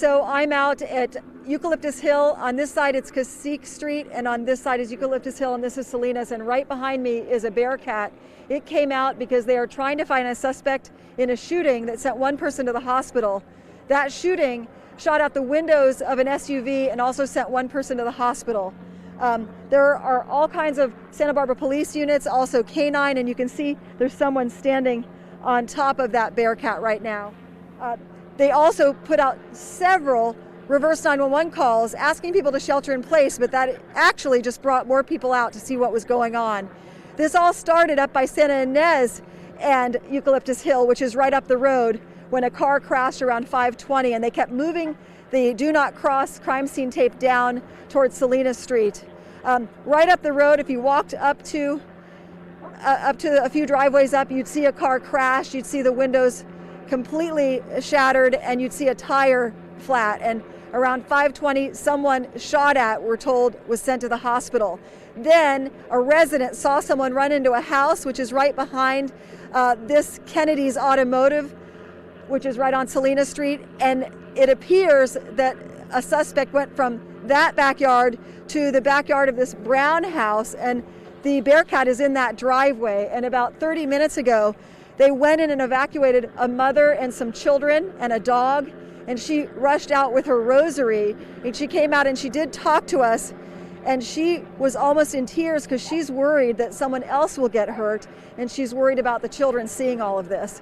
So I'm out at Eucalyptus Hill. On this side it's Cacique Street, and on this side is Eucalyptus Hill, and this is Salinas, and right behind me is a Bearcat. It came out because they are trying to find a suspect in a shooting that sent one person to the hospital. That shooting shot out the windows of an SUV and also sent one person to the hospital. There are all kinds of Santa Barbara police units, also canine, and you can see there's someone standing on top of that Bearcat right now. They also put out several reverse 911 calls asking people to shelter in place, but that actually just brought more people out to see what was going on. This all started up by Santa Ynez and Eucalyptus Hill, which is right up the road, when a car crashed around 5:20, and they kept moving the do not cross crime scene tape down towards Salinas Street. Right up the road, if you walked up to a few driveways up, you'd see a car crash, you'd see the windows completely shattered, and you'd see a tire flat. And around 5:20, someone shot at, we're told, was sent to the hospital. Then a resident saw someone run into a house, which is right behind this Kennedy's Automotive, which is right on Salinas Street, and it appears that a suspect went from that backyard to the backyard of this brown house, and the Bearcat is in that driveway. And about 30 minutes ago, they went in and evacuated a mother and some children and a dog, and she rushed out with her rosary, and she came out and she did talk to us, and she was almost in tears because she's worried that someone else will get hurt, and she's worried about the children seeing all of this.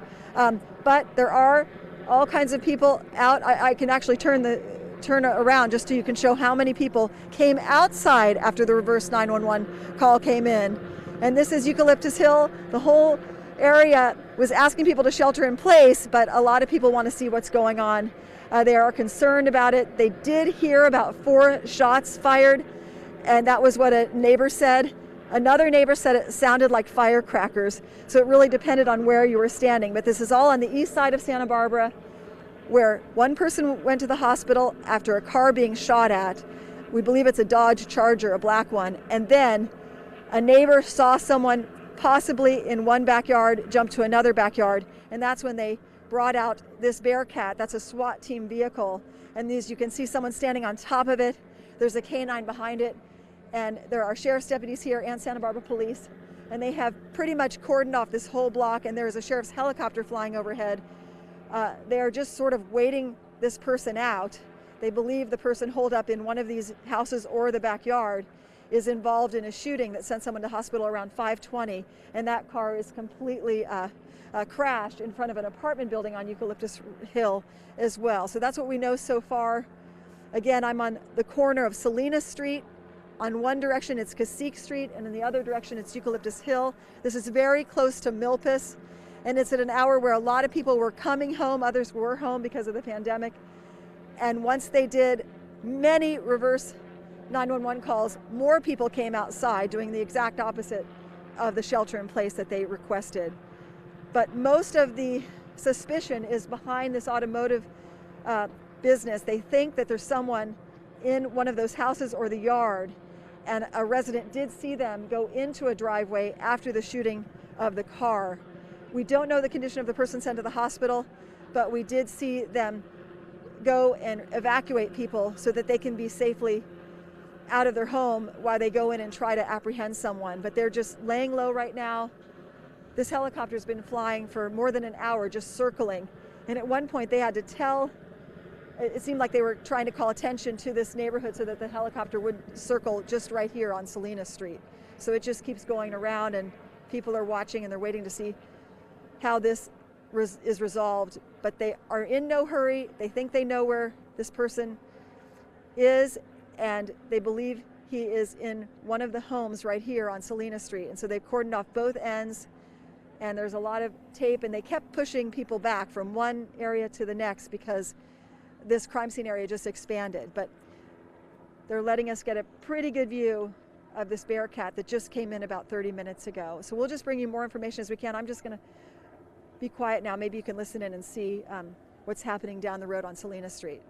But there are all kinds of people out. I can actually turn around just so you can show how many people came outside after the reverse 911 call came in. And this is Eucalyptus Hill. The whole area was asking people to shelter in place, but a lot of people want to see what's going on. They are concerned about it. They did hear about 4 shots fired, and that was what a neighbor said. Another neighbor said it sounded like firecrackers, so it really depended on where you were standing. But this is all on the east side of Santa Barbara, where one person went to the hospital after a car being shot at. We believe it's a Dodge Charger, a black one. And then a neighbor saw someone possibly in one backyard jump to another backyard, and that's when they brought out this Bearcat. That's a SWAT team vehicle, and you can see someone standing on top of it. There's a canine behind it, and there are sheriff's deputies here and Santa Barbara police, and they have pretty much cordoned off this whole block, and there's a sheriff's helicopter flying overhead. They are just sort of waiting this person out. They believe the person holed up in one of these houses or the backyard is involved in a shooting that sent someone to hospital around 5:20, and that car is completely crashed in front of an apartment building on Eucalyptus Hill as well. So that's what we know so far. Again, I'm on the corner of Salinas Street. On one direction it's Cacique Street, and in the other direction it's Eucalyptus Hill. This is very close to Milpas, and it's at an hour where a lot of people were coming home, others were home because of the pandemic. And once they did many reverse 911 calls, more people came outside doing the exact opposite of the shelter in place that they requested. But most of the suspicion is behind this automotive business. They think that there's someone in one of those houses or the yard, and a resident did see them go into a driveway after the shooting of the car. We don't know the condition of the person sent to the hospital, but we did see them go and evacuate people so that they can be safely out of their home while they go in and try to apprehend someone. But they're just laying low right now. This helicopter's been flying for more than an hour, just circling. And at one point they had to it seemed like they were trying to call attention to this neighborhood so that the helicopter would circle just right here on Salinas Street. So it just keeps going around, and people are watching and they're waiting to see how this is resolved. But they are in no hurry. They think they know where this person is, and they believe he is in one of the homes right here on Salinas Street. And so they've cordoned off both ends, and there's a lot of tape, and they kept pushing people back from one area to the next because this crime scene area just expanded. But they're letting us get a pretty good view of this Bearcat that just came in about 30 minutes ago. So we'll just bring you more information as we can. I'm just going to be quiet now. Maybe you can listen in and see what's happening down the road on Salinas Street.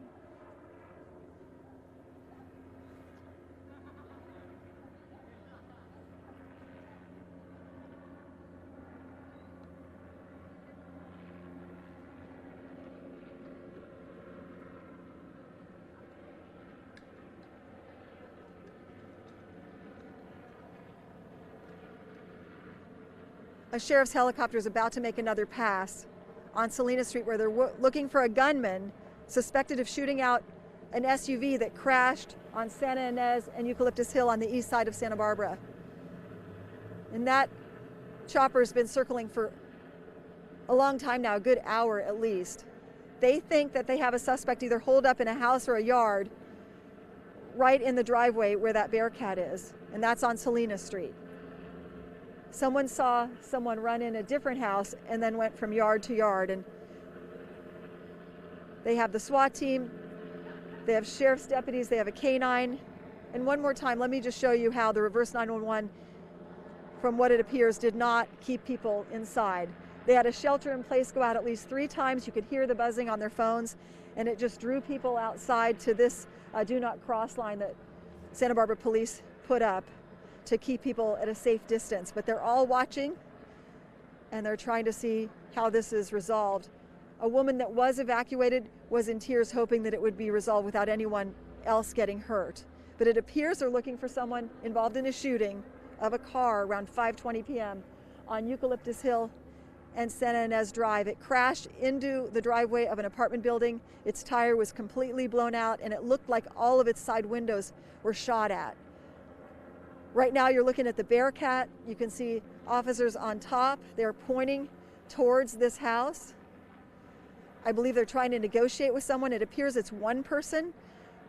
a sheriff's helicopter is about to make another pass on Salinas Street where they're looking for a gunman suspected of shooting out an SUV that crashed on Santa Ynez and Eucalyptus Hill on the east side of Santa Barbara. And that chopper's been circling for a long time now, a good hour at least. They think that they have a suspect either holed up in a house or a yard right in the driveway where that Bearcat is, and that's on Salinas Street. Someone saw someone run in a different house and then went from yard to yard, and they have the SWAT team, they have sheriff's deputies, they have a canine. And one more time, let me just show you how the reverse 911, from what it appears, did not keep people inside. They had a shelter in place go out at least 3 times. You could hear the buzzing on their phones, and it just drew people outside to this do not cross line that Santa Barbara police put up to keep people at a safe distance. But they're all watching, and they're trying to see how this is resolved. A woman that was evacuated was in tears, hoping that it would be resolved without anyone else getting hurt. But it appears they're looking for someone involved in a shooting of a car around 5:20 p.m. on Eucalyptus Hill and Santa Ynez Drive. It crashed into the driveway of an apartment building. Its tire was completely blown out, and it looked like all of its side windows were shot at. Right now you're looking at the Bearcat. You can see officers on top. They're pointing towards this house. I believe they're trying to negotiate with someone. It appears it's one person,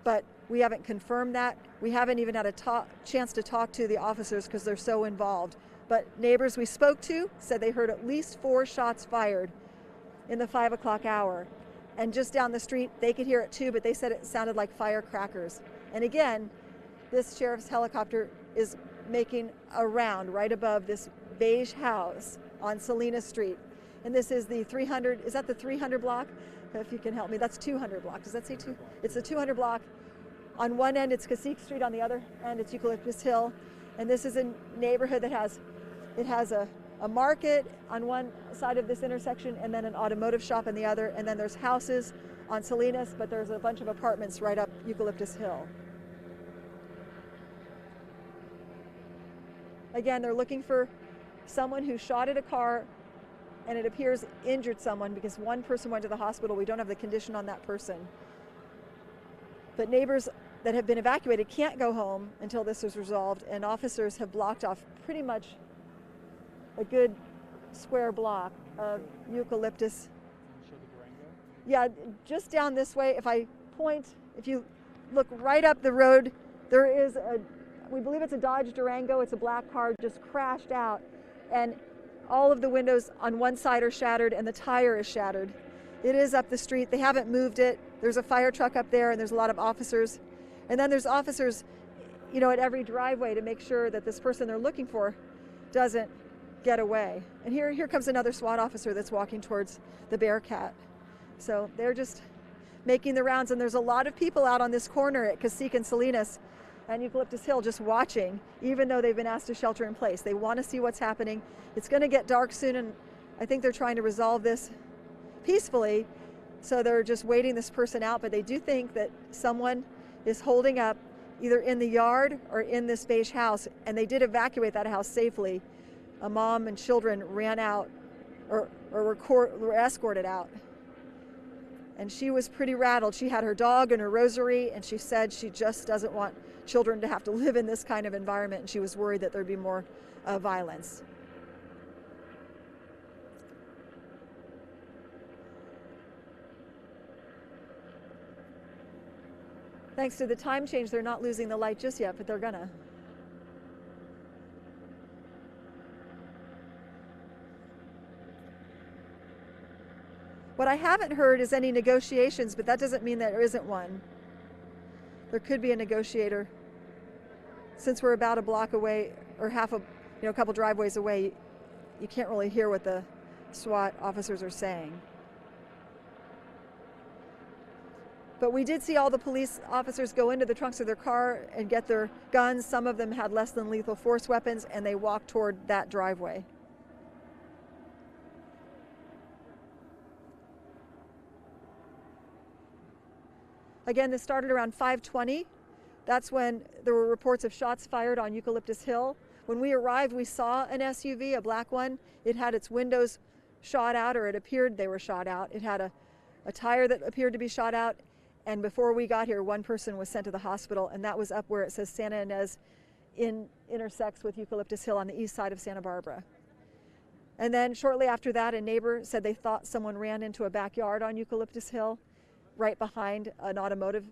but we haven't confirmed that. We haven't even had a chance to talk to the officers because they're so involved. But neighbors we spoke to said they heard at least 4 shots fired in the 5 o'clock hour. And just down the street, they could hear it too, but they said it sounded like firecrackers. And again, this sheriff's helicopter is making a round right above this beige house on Salinas Street. And this is the 300, is that the 300 block? If you can help me, that's 200 block. Does that say 2? It's the 200 block. On one end, it's Cacique Street. On the other end, it's Eucalyptus Hill. And this is a neighborhood that has a market on one side of this intersection and then an automotive shop on the other. And then there's houses on Salinas, but there's a bunch of apartments right up Eucalyptus Hill. Again, they're looking for someone who shot at a car, and it appears injured someone because one person went to the hospital. We don't have the condition on that person. But neighbors that have been evacuated can't go home until this is resolved, and officers have blocked off pretty much a good square block of Eucalyptus. Yeah, just down this way. If I point, if you look right up the road, there is we believe it's a Dodge Durango. It's a black car, just crashed out, and all of the windows on one side are shattered and the tire is shattered. It is up the street. They haven't moved it. There's a fire truck up there, and there's a lot of officers. And then there's officers, at every driveway to make sure that this person they're looking for doesn't get away. And here comes another SWAT officer that's walking towards the Bearcat. So they're just making the rounds, and there's a lot of people out on this corner at Cacique and Salinas and Eucalyptus Hill just watching, even though they've been asked to shelter in place. They want to see what's happening. It's going to get dark soon, and I think they're trying to resolve this peacefully, so they're just waiting this person out. But they do think that someone is holding up either in the yard or in this beige house, and they did evacuate that house safely. A mom and children ran out or were escorted out, and she was pretty rattled. She had her dog and her rosary, and she said she just doesn't want children to have to live in this kind of environment, and she was worried that there'd be more violence. Thanks to the time change, they're not losing the light just yet, but they're gonna. What I haven't heard is any negotiations, but that doesn't mean that there isn't one. There could be a negotiator. Since we're about a block away, or a couple driveways away, you can't really hear what the SWAT officers are saying. But we did see all the police officers go into the trunks of their car and get their guns. Some of them had less than lethal force weapons, and they walked toward that driveway. Again, this started around 5:20. That's when there were reports of shots fired on Eucalyptus Hill. When we arrived, we saw an SUV, a black one. It had its windows shot out, or it appeared they were shot out. It had a tire that appeared to be shot out. And before we got here, one person was sent to the hospital, and that was up where it says Santa Ynez intersects with Eucalyptus Hill on the east side of Santa Barbara. And then shortly after that, a neighbor said they thought someone ran into a backyard on Eucalyptus Hill right behind an automotive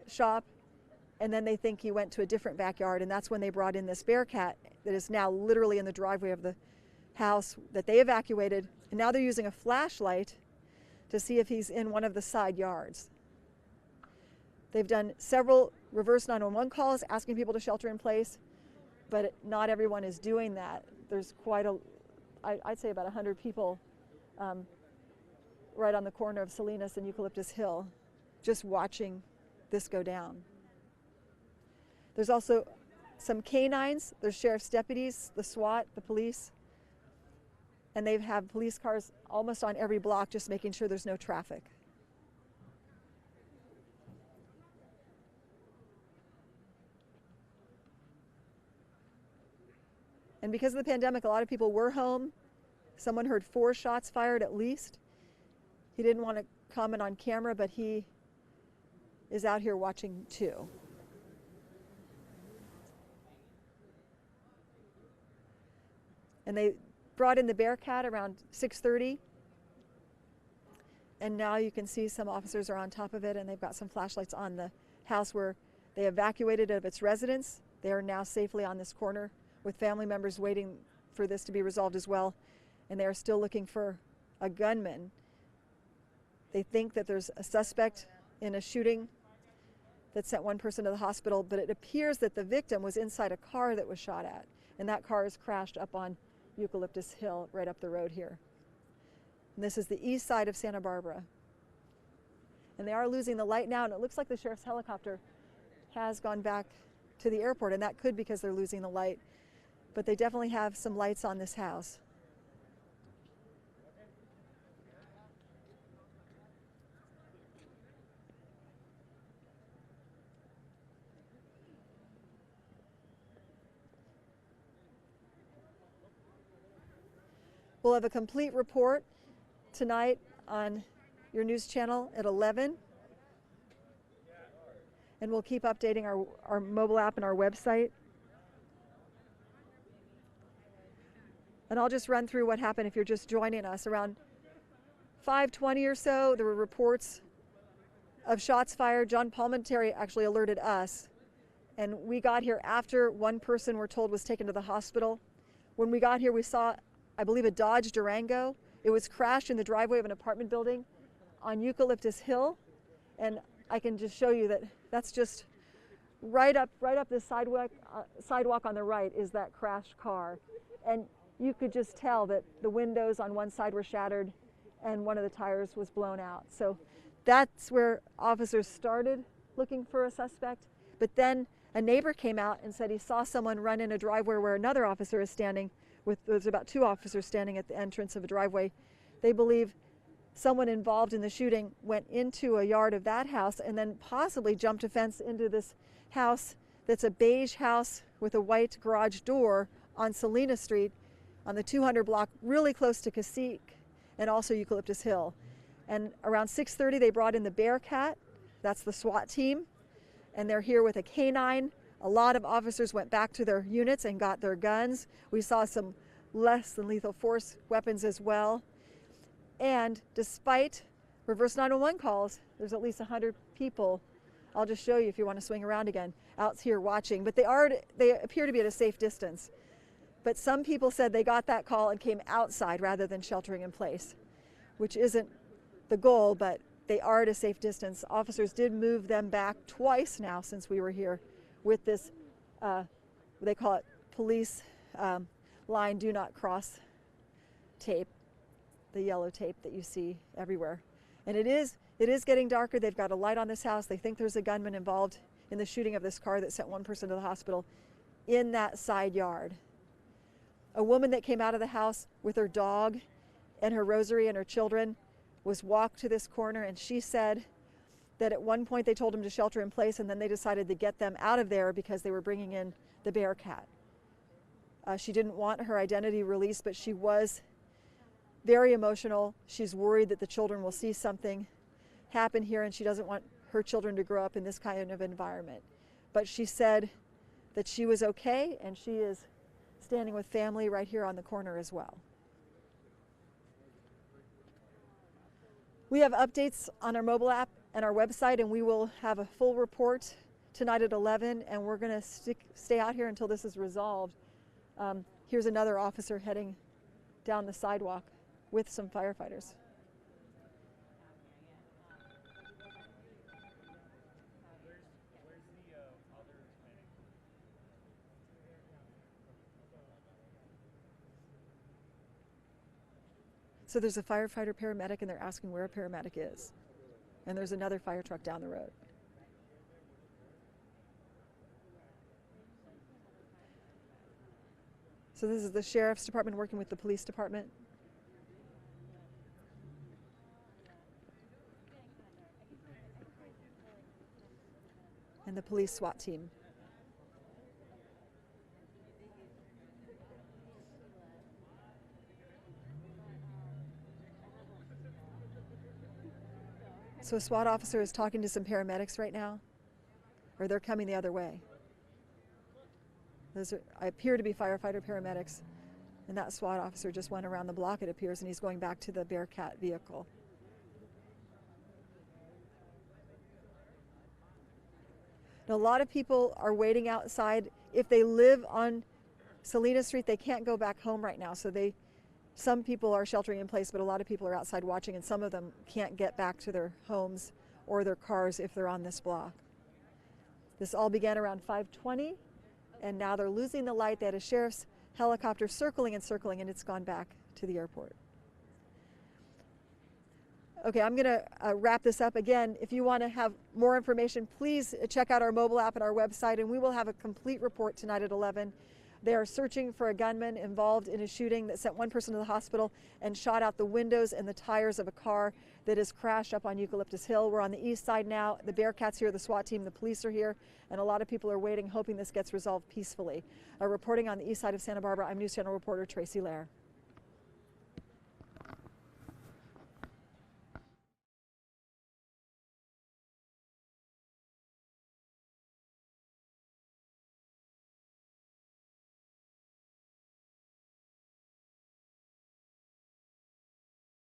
shop. And then they think he went to a different backyard, and that's when they brought in this bearcat that is now literally in the driveway of the house that they evacuated. And now they're using a flashlight to see if he's in one of the side yards. They've done several reverse 911 calls asking people to shelter in place, but not everyone is doing that. There's quite I'd say about 100 people right on the corner of Salinas and Eucalyptus Hill just watching this go down. There's also some canines, there's sheriff's deputies, the SWAT, the police, and they have police cars almost on every block just making sure there's no traffic. And because of the pandemic, a lot of people were home. Someone heard 4 shots fired at least. He didn't want to comment on camera, but he is out here watching too. And they brought in the bearcat around 6:30. And now you can see some officers are on top of it, and they've got some flashlights on the house where they evacuated it of its residents. They are now safely on this corner with family members waiting for this to be resolved as well. And they are still looking for a gunman. They think that there's a suspect in a shooting that sent one person to the hospital, but it appears that the victim was inside a car that was shot at, and that car is crashed up on Eucalyptus Hill right up the road here. And this is the east side of Santa Barbara. And they are losing the light now, and it looks like the sheriff's helicopter has gone back to the airport, and that could be because they're losing the light. But they definitely have some lights on this house. We'll have a complete report tonight on your news channel at 11. And we'll keep updating our mobile app and our website. And I'll just run through what happened if you're just joining us. Around 5:20 or so, there were reports of shots fired. John Palmentary actually alerted us. And we got here after one person, we're told, was taken to the hospital. When we got here, we saw, I believe, a Dodge Durango. It was crashed in the driveway of an apartment building on Eucalyptus Hill. And I can just show you that that's just right up the sidewalk on the right is that crashed car. And you could just tell that the windows on one side were shattered and one of the tires was blown out. So that's where officers started looking for a suspect. But then a neighbor came out and said he saw someone run in a driveway where another officer is standing. There's about 2 officers standing at the entrance of a driveway. They believe someone involved in the shooting went into a yard of that house and then possibly jumped a fence into this house that's a beige house with a white garage door on Salinas Street on the 200 block, really close to Cacique and also Eucalyptus Hill. And around 6:30, they brought in the bearcat. That's the SWAT team. And they're here with a canine. A lot of officers went back to their units and got their guns. We saw some less than lethal force weapons as well. And despite reverse 911 calls, there's at least 100 people. I'll just show you if you want to swing around again, out here watching. But they appear to be at a safe distance. But some people said they got that call and came outside rather than sheltering in place, which isn't the goal, but they are at a safe distance. Officers did move them back twice now since we were here with this, they call it police line do not cross tape, the yellow tape that you see everywhere. And it is getting darker. They've got a light on this house. They think there's a gunman involved in the shooting of this car that sent one person to the hospital in that side yard. A woman that came out of the house with her dog and her rosary and her children was walked to this corner, and she said that at one point they told them to shelter in place, and then they decided to get them out of there because they were bringing in the bearcat. She didn't want her identity released, but she was very emotional. She's worried that the children will see something happen here, and she doesn't want her children to grow up in this kind of environment. But she said that she was okay, and she is standing with family right here on the corner as well. We have updates on our mobile app and our website, and we will have a full report tonight at 11, and we're going to stay out here until this is resolved. Here's another officer heading down the sidewalk with some firefighters. So there's a firefighter paramedic, and they're asking where a paramedic is. And there's another fire truck down the road. So this is the sheriff's department working with the police department. And the police SWAT team. So a SWAT officer is talking to some paramedics right now, or they're coming the other way. Those appear to be firefighter paramedics, and that SWAT officer just went around the block, it appears, and he's going back to the Bearcat vehicle. Now, a lot of people are waiting outside. If they live on Salina Street, they can't go back home right now, so some people are sheltering in place, but a lot of people are outside watching, and some of them can't get back to their homes or their cars if they're on this block. This all began around 5:20, and now they're losing the light. They had a sheriff's helicopter circling and circling, and it's gone back to the airport. Okay, I'm going to wrap this up. Again, if you want to have more information, please check out our mobile app and our website, and we will have a complete report tonight at 11. They are searching for a gunman involved in a shooting that sent one person to the hospital and shot out the windows and the tires of a car that has crashed up on Eucalyptus Hill. We're on the east side now. The Bearcats here, the SWAT team, the police are here, and a lot of people are waiting, hoping this gets resolved peacefully. Reporting on the east side of Santa Barbara, I'm News Channel reporter Tracy Lehr.